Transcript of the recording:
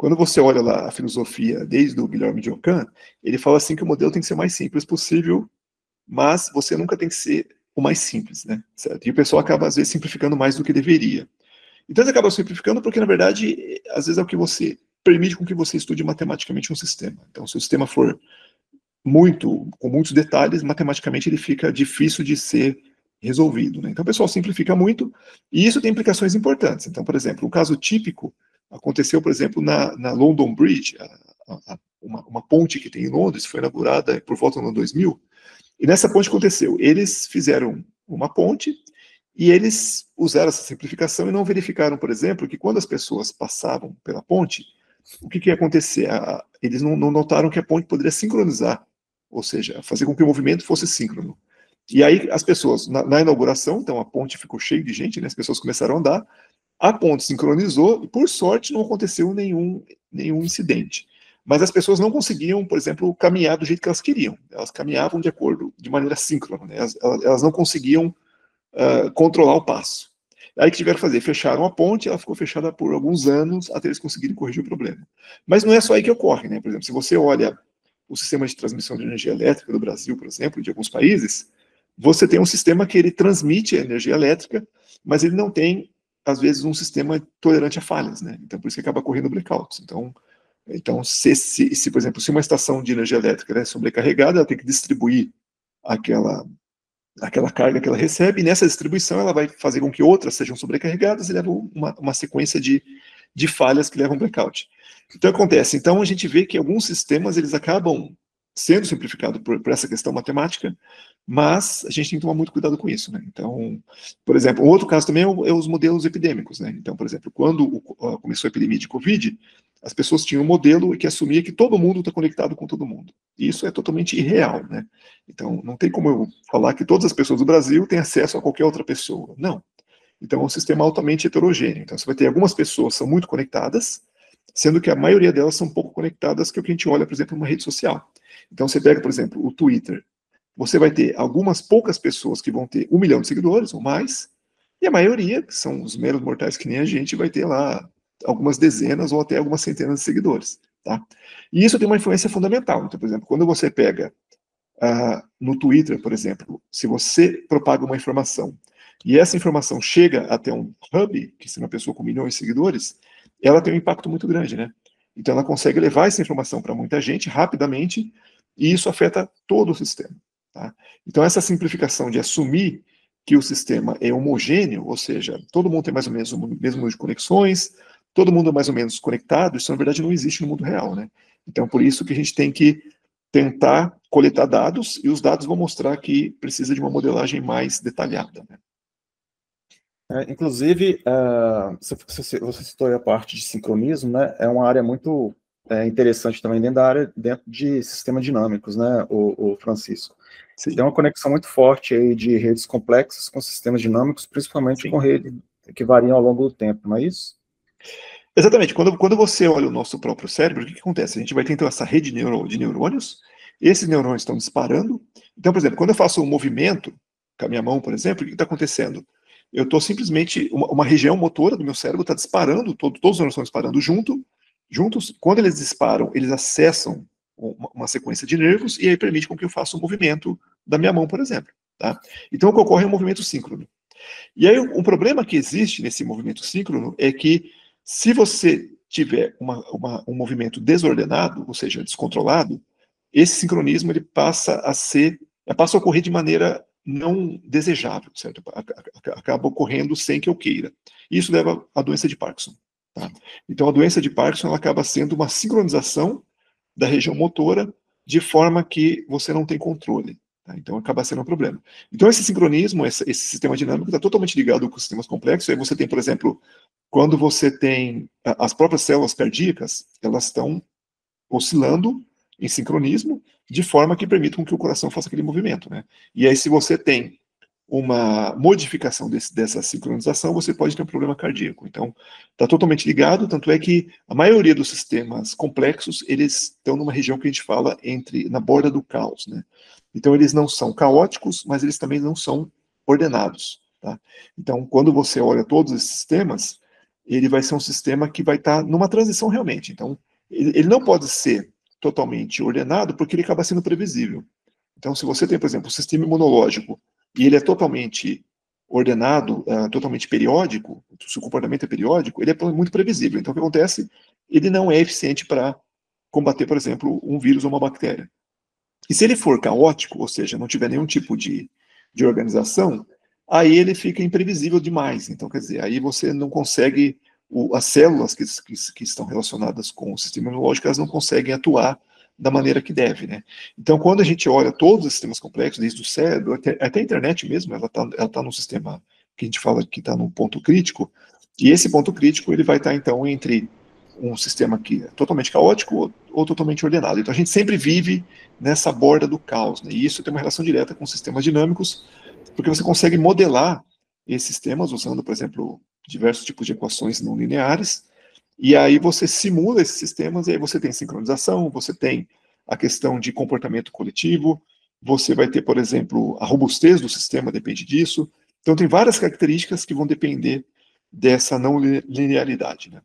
Quando você olha lá a filosofia desde o Guilherme de Ockham, ele fala assim que o modelo tem que ser o mais simples possível, mas você nunca tem que ser o mais simples, né? Certo? E o pessoal acaba, às vezes, simplificando mais do que deveria. Então, eles acabam simplificando porque, na verdade, às vezes é o que você permite com que você estude matematicamente um sistema. Então, se o sistema for com muitos detalhes, matematicamente ele fica difícil de ser resolvido, né? Então, o pessoal simplifica muito, e isso tem implicações importantes. Então, por exemplo, um caso típico aconteceu, por exemplo, na London Bridge, uma ponte que tem em Londres, foi inaugurada por volta do ano 2000, e nessa ponte aconteceu, eles fizeram uma ponte e eles usaram essa simplificação e não verificaram, por exemplo, que quando as pessoas passavam pela ponte, o que ia acontecer? Eles não notaram que a ponte poderia sincronizar, ou seja, fazer com que o movimento fosse síncrono. E aí as pessoas, na inauguração, então a ponte ficou cheia de gente, né, as pessoas começaram a andar, a ponte sincronizou e, por sorte, não aconteceu nenhum incidente. Mas as pessoas não conseguiam, por exemplo, caminhar do jeito que elas queriam. Elas caminhavam de maneira síncrona, né? Elas não conseguiam controlar o passo. Aí o que tiveram que fazer? Fecharam a ponte, ela ficou fechada por alguns anos até eles conseguirem corrigir o problema. Mas não é só aí que ocorre, né? Por exemplo, se você olha o sistema de transmissão de energia elétrica do Brasil, por exemplo, de alguns países, você tem um sistema que ele transmite a energia elétrica, mas ele não tem, às vezes, um sistema tolerante a falhas, né? Então, por isso que acaba correndo blackouts. Então por exemplo, se uma estação de energia elétrica é sobrecarregada, ela tem que distribuir aquela carga que ela recebe, e nessa distribuição ela vai fazer com que outras sejam sobrecarregadas e leva uma sequência de falhas que levam blackout. Então acontece, então a gente vê que alguns sistemas eles acabam sendo simplificados por essa questão matemática, mas a gente tem que tomar muito cuidado com isso, né? Então, por exemplo, um outro caso também é os modelos epidêmicos, né? Então, por exemplo, quando começou a epidemia de Covid, as pessoas tinham um modelo que assumia que todo mundo está conectado com todo mundo. E isso é totalmente irreal, né? Então, não tem como eu falar que todas as pessoas do Brasil têm acesso a qualquer outra pessoa. Não. Então, é um sistema altamente heterogêneo. Então, você vai ter algumas pessoas que são muito conectadas, sendo que a maioria delas são pouco conectadas, que é o que a gente olha, por exemplo, numa rede social. Então, você pega, por exemplo, o Twitter. Você vai ter algumas poucas pessoas que vão ter 1 milhão de seguidores ou mais, e a maioria, que são os meros mortais que nem a gente, vai ter lá algumas dezenas ou até algumas centenas de seguidores. Tá? E isso tem uma influência fundamental. Então, por exemplo, quando você pega no Twitter, por exemplo, se você propaga uma informação e essa informação chega até um hub, que é uma pessoa com milhões de seguidores, ela tem um impacto muito grande, né? Então ela consegue levar essa informação para muita gente rapidamente e isso afeta todo o sistema. Tá? Então essa simplificação de assumir que o sistema é homogêneo, ou seja, todo mundo tem mais ou menos o mesmo número de conexões, todo mundo é mais ou menos conectado, isso na verdade não existe no mundo real, né? Então por isso que a gente tem que tentar coletar dados, e os dados vão mostrar que precisa de uma modelagem mais detalhada. Né? Inclusive, você citou aí a parte de sincronismo, né? É uma área muito interessante também dentro de sistemas dinâmicos, né, o Francisco? Sim. Tem uma conexão muito forte aí de redes complexas com sistemas dinâmicos, principalmente com redes que variam ao longo do tempo, não é isso? Exatamente. Quando você olha o nosso próprio cérebro, o que acontece? A gente vai ter então essa rede de neurônios, esses neurônios estão disparando. Então, por exemplo, quando eu faço um movimento com a minha mão, por exemplo, o que está acontecendo? Eu estou simplesmente, uma região motora do meu cérebro está disparando, todos os neurônios estão disparando juntos. Quando eles disparam, eles acessam uma sequência de nervos e aí permite com que eu faça um movimento da minha mão, por exemplo. Tá? Então, o que ocorre é um movimento síncrono. E aí, um problema que existe nesse movimento síncrono é que se você tiver um movimento desordenado, ou seja, descontrolado, esse sincronismo ele passa a ocorrer de maneira não desejável, certo? Acaba ocorrendo sem que eu queira. Isso leva à doença de Parkinson. Tá? Então, a doença de Parkinson ela acaba sendo uma sincronização da região motora de forma que você não tem controle. Tá? Então, acaba sendo um problema. Então, esse sincronismo, esse sistema dinâmico está totalmente ligado com sistemas complexos. Aí você tem, por exemplo, quando você tem as próprias células cardíacas, elas estão oscilando em sincronismo, de forma que permite que o coração faça aquele movimento. Né? E aí, se você tem uma modificação dessa sincronização, você pode ter um problema cardíaco. Então, está totalmente ligado, tanto é que a maioria dos sistemas complexos, eles estão numa região que a gente fala na borda do caos. Né? Então, eles não são caóticos, mas eles também não são ordenados. Tá? Então, quando você olha todos esses sistemas, ele vai ser um sistema que vai estar numa transição realmente. Então, ele não pode ser totalmente ordenado, porque ele acaba sendo previsível. Então, se você tem, por exemplo, um sistema imunológico, e ele é totalmente ordenado, totalmente periódico, se o comportamento é periódico, ele é muito previsível. Então, o que acontece? Ele não é eficiente para combater, por exemplo, um vírus ou uma bactéria. E se ele for caótico, ou seja, não tiver nenhum tipo de organização, aí ele fica imprevisível demais. Então, quer dizer, aí você não consegue, as células que estão relacionadas com o sistema imunológico, elas não conseguem atuar da maneira que deve, né? Então, quando a gente olha todos os sistemas complexos, desde o cérebro, até a internet mesmo, ela tá num sistema que a gente fala que está num ponto crítico, e esse ponto crítico, ele vai estar, então, entre um sistema que é totalmente caótico ou totalmente ordenado. Então, a gente sempre vive nessa borda do caos, né? E isso tem uma relação direta com sistemas dinâmicos, porque você consegue modelar esses sistemas usando, por exemplo, diversos tipos de equações não lineares, e aí você simula esses sistemas, e aí você tem sincronização, você tem a questão de comportamento coletivo, você vai ter, por exemplo, a robustez do sistema depende disso. Então tem várias características que vão depender dessa não linearidade, né?